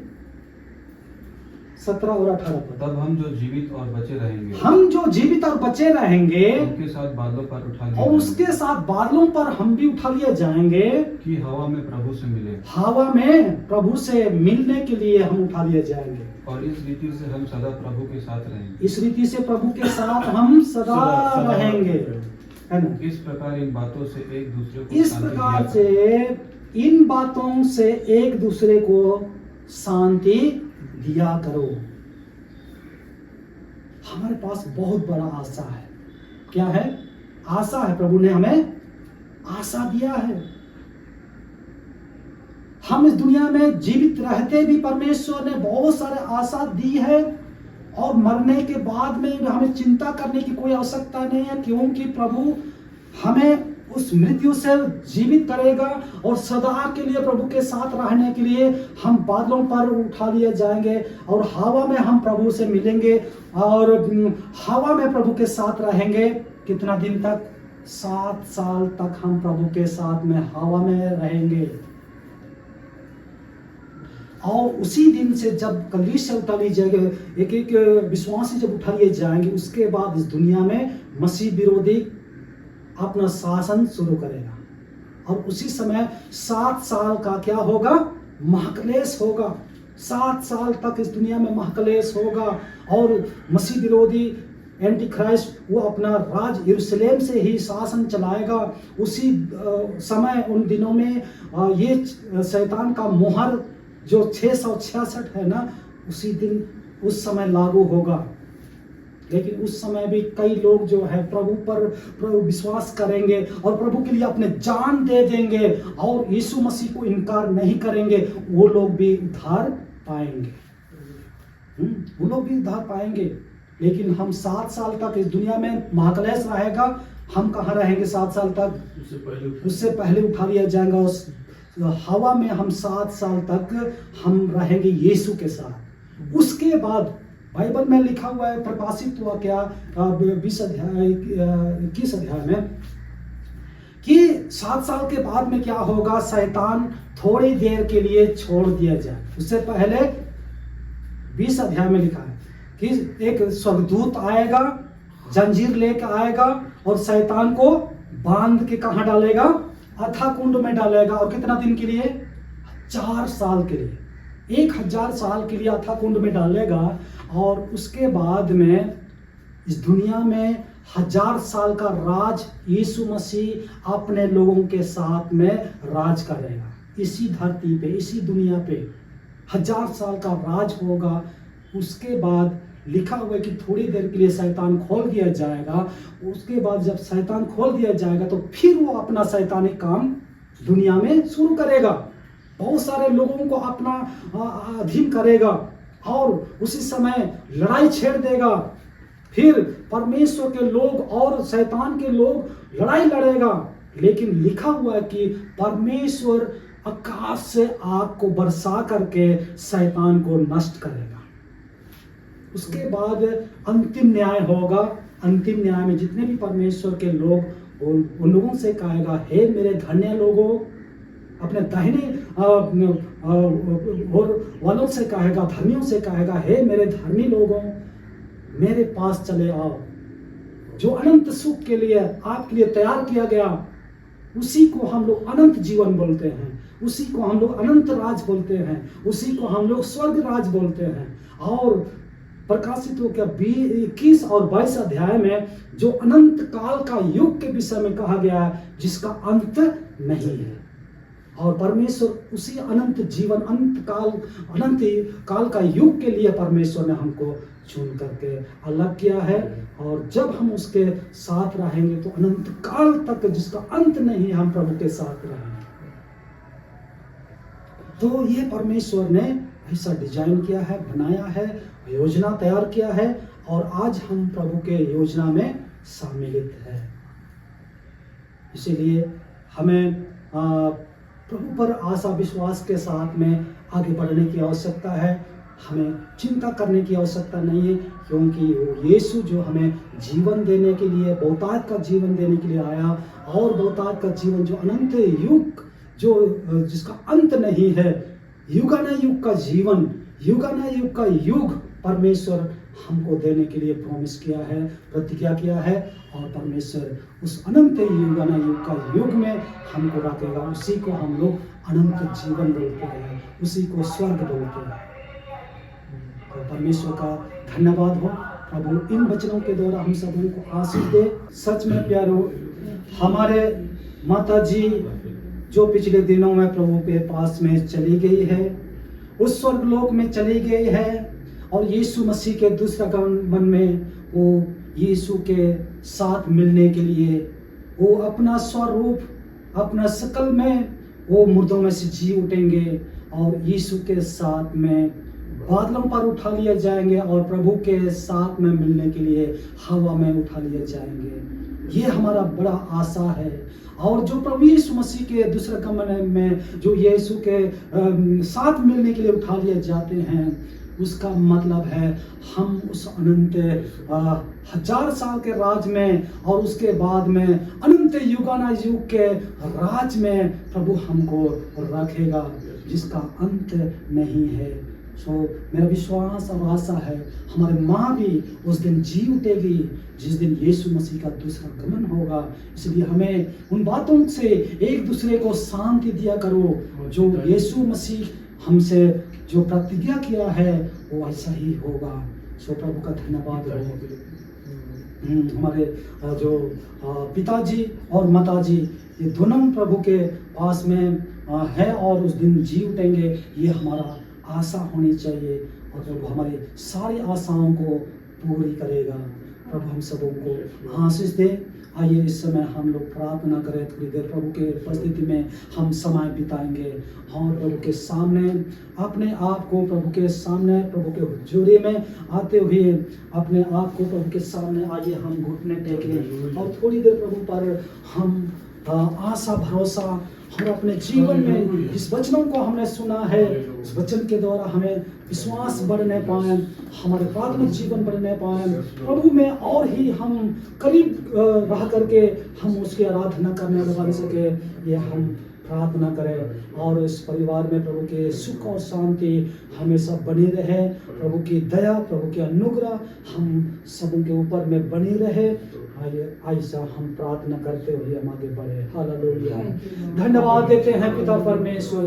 S1: 17 और 18 पद।
S2: तब हम जो जीवित और बचे रहेंगे,
S1: हम जो जीवित और बचे रहेंगे
S2: उसके साथ बादलों पर उठा लिए
S1: और उसके साथ बादलों पर हम भी उठा लिए जाएंगे
S2: कि हवा में प्रभु से मिले।
S1: हवा में प्रभु से मिलने के लिए हम उठा लिए जाएंगे।
S2: और इस रीति से हम सदा प्रभु के साथ रहेंगे।
S1: इस रीति से प्रभु के साथ हम सदा रहेंगे, है ना?
S2: इस प्रकार इन बातों से एक दूसरे को
S1: इस प्रकार से इन बातों से एक दूसरे को शांति दिया करो। हमारे पास बहुत बड़ा आशा है। क्या है? आशा है। प्रभु ने हमें आशा दिया है। हम इस दुनिया में जीवित रहते भी परमेश्वर ने बहुत सारे आशा दी है और मरने के बाद में हमें चिंता करने की कोई आवश्यकता नहीं है, क्योंकि प्रभु हमें उस मृत्यु से जीवित करेगा और सदा के लिए प्रभु के साथ रहने के लिए हम बादलों पर उठा लिए जाएंगे और हवा में हम प्रभु से मिलेंगे और हवा में प्रभु के साथ रहेंगे। कितना दिन तक? 7 साल तक हम प्रभु के साथ में हवा में रहेंगे। और उसी दिन से जब कलीसिया उठा ली जाएगी, एक एक विश्वासी जब उठा लिए जाएंगे, उसके बाद इस दुनिया में मसीह विरोधी अपना शासन शुरू करेगा। और उसी समय 7 साल का क्या होगा? महाक्लेश होगा। 7 साल तक इस दुनिया में महाक्लेश होगा और मसीह विरोधी एंटी क्राइस्ट वो अपना राज यरूशलेम से ही शासन चलाएगा। उसी समय उन दिनों में ये शैतान का मोहर जो 666 है ना, उसी दिन उस समय लागू होगा। लेकिन उस समय भी कई लोग जो है प्रभु विश्वास करेंगे और प्रभु के लिए अपने जान दे देंगे और यीशु मसीह को इनकार नहीं करेंगे। वो लोग भी उद्धार पाएंगे। वो लोग भी उद्धार पाएंगे। लेकिन हम 7 साल तक इस दुनिया में महाक्लेश रहेगा। हम कहाँ रहेंगे 7 साल तक? उससे पहले उठा लिया जाएगा। उस हवा में हम 7 साल तक हम रहेंगे यीशु के साथ। उसके बाद बाइबल में लिखा हुआ है, प्रकाशित हुआ क्या 21 अध्याय में, कि 7 साल के बाद में क्या होगा? शैतान थोड़ी देर के लिए छोड़ दिया जाए। उससे पहले 20 अध्याय में लिखा है कि एक स्वर्गदूत आएगा जंजीर लेकर आएगा और शैतान को बांध के कहाँ डालेगा? अथाह कुंड में डालेगा। और कितना दिन के लिए? 1000 साल के लिए, 1000 साल के लिए अथाह कुंड में डालेगा। और उसके बाद में इस दुनिया में 1000 साल का राज यीशु मसीह अपने लोगों के साथ में राज करेगा इसी धरती पे, इसी दुनिया पे 1000 साल का राज होगा। उसके बाद लिखा हुआ है कि थोड़ी देर के लिए शैतान खोल दिया जाएगा। उसके बाद जब शैतान खोल दिया जाएगा तो फिर वो अपना शैतानी काम दुनिया में शुरू करेगा, बहुत सारे लोगों को अपना अधीन करेगा और उसी समय लड़ाई छेड़ देगा। फिर परमेश्वर के लोग और शैतान के लोग लड़ाई लड़ेगा। लेकिन लिखा हुआ है कि परमेश्वर आकाश से आग को बरसा करके शैतान को नष्ट करेगा। उसके बाद अंतिम न्याय होगा। अंतिम न्याय में जितने भी परमेश्वर के लोग उन लोगों से कहेगा, हे मेरे धन्य लोगों, अपने दाहिने और वालों से कहेगा, धर्मियों से कहेगा, हे मेरे धर्मी लोगों, मेरे पास चले आओ। जो अनंत सुख के लिए आपके लिए तैयार किया गया, उसी को हम लोग अनंत जीवन बोलते हैं, उसी को हम लोग अनंत राज बोलते हैं, उसी को हम लोग स्वर्ग राज बोलते हैं। और प्रकाशित हो क्या 21 और 22 अध्याय में जो अनंत काल का युग के विषय में कहा गया है, जिसका अंत नहीं है। और परमेश्वर उसी अनंत जीवन, अनंत काल का युग के लिए परमेश्वर ने हमको चुन करके अलग किया है। और जब हम उसके साथ रहेंगे तो अनंत काल तक, जिसका अंत नहीं, हम प्रभु के साथ रहेंगे। तो ये परमेश्वर ने ऐसा डिजाइन किया है, बनाया है, योजना तैयार किया है और आज हम प्रभु के योजना में सम्मिलित है। इसीलिए हमें प्रभु पर आशा विश्वास के साथ में आगे बढ़ने की आवश्यकता है। हमें चिंता करने की आवश्यकता नहीं है, क्योंकि वो यीशु जो हमें जीवन देने के लिए, बहुतायत का जीवन देने के लिए आया, और बहुतायत का जीवन जो अनंत युग, जो जिसका अंत नहीं है, युगानुयुग का जीवन, युगानुयुग का युग परमेश्वर हमको देने के लिए प्रॉमिस किया है, प्रतिज्ञा किया है। और परमेश्वर उस अनंत युगानुयुग का युग में हमको रखेगा। उसी को हम लोग अनंत जीवन बोलते हैं, उसी को स्वर्ग बोलते हैं। तो परमेश्वर का धन्यवाद हो। प्रभु इन वचनों के द्वारा हम सबों को आशीष दे। सच में प्यारो, हमारे माता जी जो पिछले दिनों में प्रभु के पास में चली गई है, उस स्वर्ग लोक में चली गई है, और यीशु मसीह के दूसरा आगमन में वो यीशु के साथ मिलने के लिए वो अपना स्वरूप, अपना शकल में वो मुर्दों में से जी उठेंगे और यीशु के साथ में बादलों पर उठा लिए जाएंगे और प्रभु के साथ में मिलने के लिए हवा में उठा लिए जाएंगे। ये हमारा बड़ा आशा है। और जो प्रभु यीशु मसीह के दूसरे आगमन में जो यीशु के साथ मिलने के लिए उठा लिए जाते हैं, उसका मतलब है हम उस अनंत 1000 साल के राज में और उसके बाद में अनंत युगानुयुग के राज में प्रभु हमको रखेगा, जिसका अंत नहीं है। सो मेरा विश्वास और आशा है हमारे माँ भी उस दिन जी उठेगी जिस दिन यीशु मसीह का दूसरा आगमन होगा। इसलिए हमें उन बातों से एक दूसरे को शांति दिया करो, जो यीशु मसीह हमसे जो प्रतिज्ञा किया है वो ऐसा ही होगा। सो प्रभु का धन्यवाद हो। हमारे जो पिताजी और माताजी ये दोनों प्रभु के पास में है और उस दिन जी उठेंगे, ये हमारा आशा होनी चाहिए। और प्रभु हमारी सारी आशाओं को पूरी करेगा। प्रभु हम सबों को आशीष दे। आइए इस समय हम लोग प्रार्थना करें। थोड़ी देर प्रभु के उपस्थिति में हम समय बिताएंगे और प्रभु के सामने अपने आप को, प्रभु के सामने, प्रभु के हुजूरी में आते हुए अपने आप को प्रभु के सामने आइए हम घुटने टेकें और थोड़ी देर प्रभु पर हम आशा भरोसा हम अपने जीवन में इस वचनों को हमने सुना है, उस वचन के द्वारा हमें विश्वास बढ़ने पाए, हमारे प्राथमिक जीवन बढ़ने पाए, प्रभु में और ही हम करीब रह करके हम उसकी आराधना करने लगा सके। ये हम प्रार्थना करें और इस परिवार में प्रभु के सुख और शांति हमेशा बनी रहे। प्रभु की दया, प्रभु की अनुग्रह हम सबों के ऊपर में बनी रहे। आइए ऐसा हम प्रार्थना करते हुए हम आगे बढ़े। हालेलुया। धन्यवाद देते हैं पिता परमेश्वर,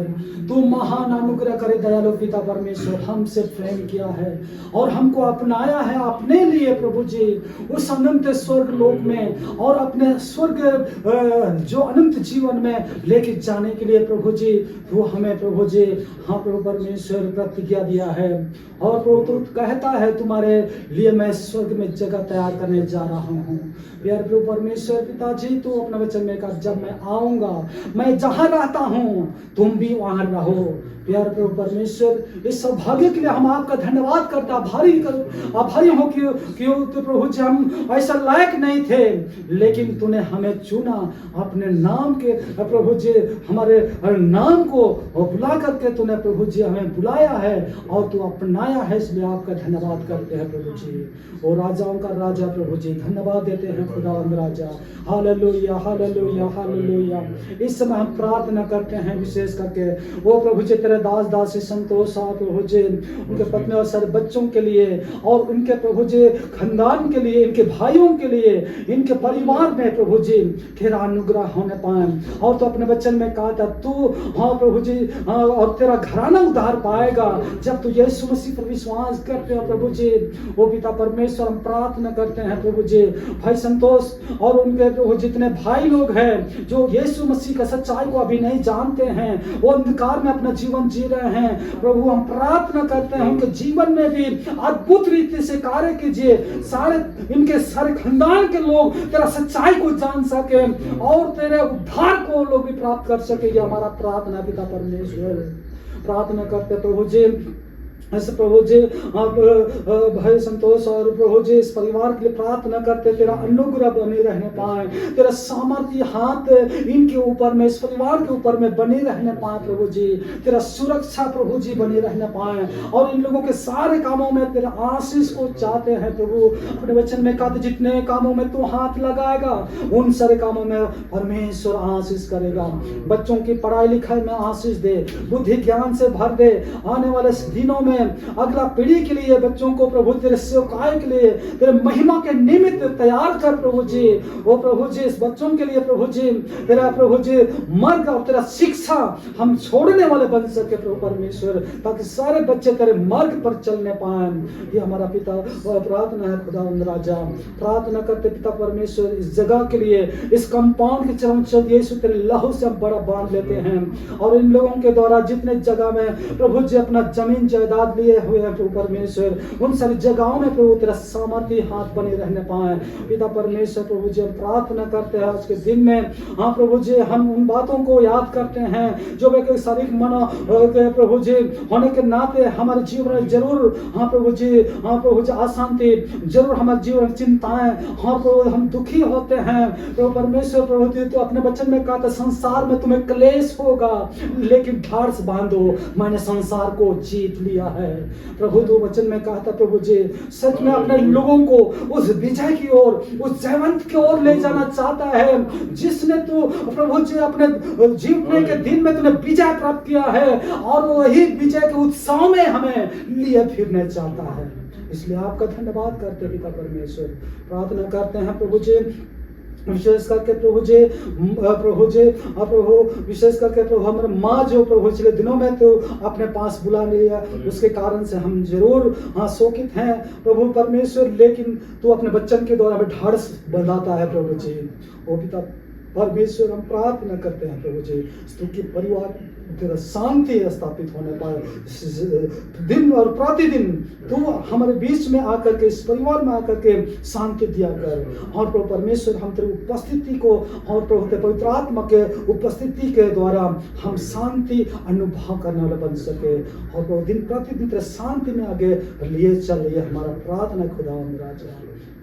S1: तू महान अनुग्रह करे दयालु पिता परमेश्वर, हमसे प्रेम किया है और हमको अपनाया है अपने लिए प्रभु जी, उस अनंत स्वर्ग लोक में और अपने स्वर्ग जो अनंत जीवन में लेके जाने के लिए प्रभु जी तू हमें प्रभु जी, हाँ प्रभु परमेश्वर, प्रतिज्ञा दिया है। और प्रभु तू कहता है तुम्हारे लिए मैं स्वर्ग में जगह तैयार करने जा रहा हूँ। प्यार प्रभु परमेश्वर पिताजी, तू अपने वचन में कहा जब मैं आऊंगा, मैं जहां रहता हूं तुम भी वहां रहो। प्यार प्रभु परमेश्वर, इस सौभाग्य के लिए हम आपका धन्यवाद करते आभारी हो कि तो प्रभु जी हम ऐसा लायक नहीं थे, लेकिन तूने हमें चुना अपने नाम के प्रभु जी, हमारे नाम को बुला करके तूने प्रभु जी हमें बुलाया है और तू अपनाया है, इसलिए आपका धन्यवाद करते हैं प्रभु जी। और राजाओं का राजा प्रभु जी धन्यवाद देते हैं खुदावंद राजा। Hallelujah hallelujah hallelujah. इस समय हम प्रार्थना करते हैं विशेष करके वो प्रभु जी तेरे दास दासी संतोष प्रभु जी, उनके पत्नी और सारे बच्चों के लिए और उनके प्रभु जी खानदान के लिए, इनके भाइयों के लिए, इनके परिवार में प्रभु जी तेरा अनुग्रह होने पाए। और तो अपने वचन में कहा था तू, हाँ प्रभु जी, हाँ, और तेरा घराना उद्धार पाएगा जब तू यीशु मसीह पर विश्वास करते हो प्रभु जी। वो पिता परमेश्वर हम प्रार्थना करते हैं प्रभु जी, भाई संतोष और उनके प्रभु जितने भाई लोग हैं जो यीशु मसीह का सच्चाई को अभी नहीं जानते हैं, वो अंधकार में अपना जीवन जी रहे हैं प्रभु, हम प्रार्थना करते हैं उनके जीवन में भी अद्भुत रीति से कार्य कीजिए। इनके सारे खानदान के लोग तेरा सच्चाई को जान सके और तेरे उद्धार को लोग भी प्राप्त कर सके। ये हमारा प्रार्थना पिता परमेश्वर। प्रार्थना करते प्रभु जी ऐसे प्रभु जी भाई संतोष और प्रभु जी इस परिवार के लिए प्रार्थना करते तेरा अनुग्रह बने रहने पाए, तेरा सामर्थ्य हाथ इनके ऊपर में, इस परिवार के ऊपर में बने रहने पाए प्रभु जी, तेरा सुरक्षा प्रभु जी बने रहने पाए और इन लोगों के सारे कामों में तेरा आशीष को चाहते हैं प्रभु। अपने वचन में कहते जितने कामों में तू हाथ लगाएगा उन सारे कामों में परमेश्वर आशीष करेगा। बच्चों की पढ़ाई लिखाई में आशीष दे, बुद्धि ज्ञान से भर दे। आने वाले दिनों में अगला पीढ़ी के लिए बच्चों को प्रभु तेरे सेवकाई के लिए तेरे महिमा के निमित्त तैयार कर प्रभु जी। वो प्रभु जी इस बच्चों के लिए प्रभु जी तेरा प्रभु जी मार्ग और तेरा शिक्षा हम छोड़ने वाले बन सके प्रभु परमेश्वर, ताकि सारे बच्चे तेरे मार्ग पर चलने पाए। ये हमारा पिता प्रार्थना है खुदावंद राजा। प्रार्थना करते पिता परमेश्वर इस जगह के लिए, इस कंपाउंड के चरण यीशु तेरे लहू से हम बड़ा बांध लेते हैं और इन लोगों के द्वारा जितने जगह में प्रभु जी अपना जमीन जायदाद लिए हुए हैं प्रभु परमेश्वर, उन सारी जगहों में प्रभु तेरा सामर्थ्य हाथ बने रहने पाए पिता परमेश्वर। प्रभु जी हम प्रार्थना करते हैं आज के दिन में, हाँ प्रभु जी हम उन बातों को याद करते हैं जो वे शारीरिक मन प्रभु जी होने के नाते हमारे जीवन में जरूर, हाँ प्रभु जी, हाँ प्रभु जी अशांति जरूर हमारे जीवन में, चिंताएं, हाँ प्रभु हम दुखी होते हैं प्रभु परमेश्वर। प्रभु जी तो अपने वचन में कहा था संसार में तुम्हें क्लेश होगा लेकिन ढाढ़स बांधो, मैंने संसार को जीत लिया है प्रभु। तो वचन में कहा था प्रभु जी सच में अपने लोगों को उस विजय की ओर, उस जयवंत की ओर ले जाना चाहता है जिसने तू प्रभु जी अपने जीवने के दिन में तूने विजय प्राप्त किया है और वही विजय के उत्सव में हमें लिए फिरने चाहता है। इसलिए आपका धन्यवाद करते पिता परमेश्वर। प्रार्थना करते हैं प्रभु जी विशेष करके प्रभु विशेष करके प्रभु हमारे माँ जो प्रभु पिछले दिनों में तो अपने पास बुला लिया, उसके कारण से हम जरूर हाँ शोकित हैं प्रभु परमेश्वर, लेकिन तू अपने बच्चन के द्वारा हमें ढाढ़स बढ़ाता है प्रभु जी। ओ पिता परमेश्वर हम प्रार्थना करते हैं प्रभु जी कि परिवार तेरा शांति स्थापित होने पाए दिन और प्रतिदिन तू हमारे बीच में आकर के, इस परिवार में आकर के शांति दिया कर। और प्रभु परमेश्वर हम तेरी उपस्थिति को और प्रभु पवित्र आत्मा के उपस्थिति के द्वारा हम शांति अनुभव करने वाले बन सके और प्रभु दिन प्रतिदिन तेरे शांति में आगे लिए चल रही है हमारा प्रार्थना खुदावंद राजा।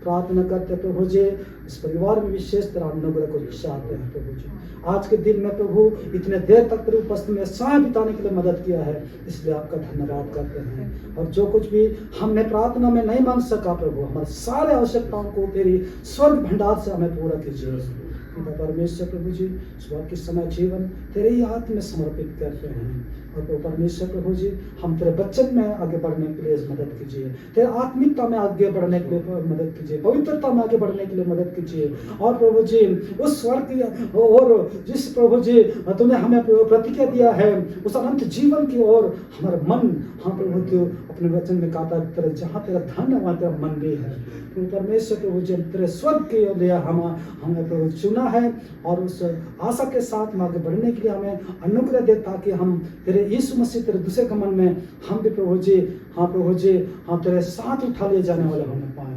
S1: प्रार्थना करते प्रभु जी इस परिवार में विशेष तेरा अनुग्रह को चाहते हैं प्रभु जी। आज के दिन में प्रभु इतने देर तक तेरी उपस्थिति में समय बिताने के लिए मदद किया है, इसलिए आपका धन्यवाद करते हैं। और जो कुछ भी हमने प्रार्थना में नहीं मांग सका प्रभु, हमारे सारे आवश्यकताओं को तेरी स्वर्ग भंडार से हमें पूरा कीजिए। पिता परमेश्वर प्रभु जी, सुबह के समय जीवन तेरे ही हाथ में समर्पित करते हैं। और प्रभु परमेश्वर प्रभु जी, हम तेरे वचन में आगे बढ़ने के लिए मदद कीजिए, तेरे आत्मिकता में आगे बढ़ने के लिए मदद कीजिए, पवित्रता में आगे बढ़ने के लिए मदद कीजिए। और प्रभु जी, उस स्वर्ग की और जिस प्रभु जी तुमने हमें प्रतिज्ञा दिया है, उस अनंत जीवन की ओर हमारा मन, हाँ प्रभु तू अपने वचन में कहता है, जहाँ तेरा धन है वहाँ तेरा मन भी है। प्रभु परमेश्वर प्रभु जी, तेरे स्वर्ग के लिए हमें प्रभु चुना है, और उस आशा के साथ में आगे बढ़ने के लिए हमें अनुग्रह दे, ताकि हम तेरे यीशु मसीह तेरे दूसरे गमन में हम भी प्रभु जी, हाँ प्रभु जी, हम तेरे साथ उठा लिए जाने वाले होने पाए।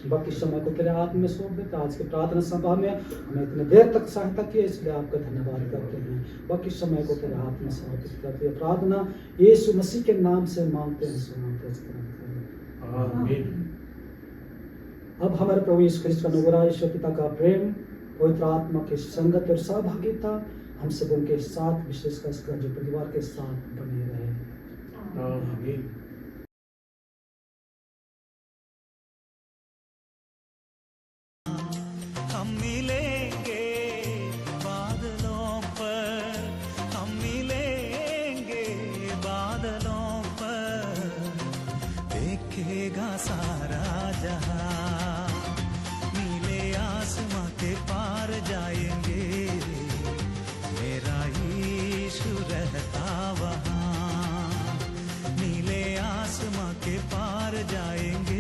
S1: बाकी समय को तेरे हाथ में सौंप देता। आज की प्रार्थना सभा में हमें इतने देर तक सहायता की, इसलिए आपका धन्यवाद करते हैं। बाकी समय को तेरे हाथ में समर्पित करते हैं। प्रार्थना यीशु मसीह के नाम से मांगते हैं, सुनाते हैं। आमीन। अब हमारे प्रभु यीशु ख्रिस्त का अनुग्रह, ईश्वर पिता का प्रेम, पवित्र आत्मा की संगत और सहभागिता हम सब उनके साथ, विशेषकर जो परिवार के साथ बने रहे। आमीन।
S3: हम मिलेंगे बादलों पर, हम मिलेंगे बादलों पर, देखेगा सारा जहां, नीले आसमां के पार जाएंगे, मेरा यीशु रहता वहां, नीले आसमां के पार जाएंगे।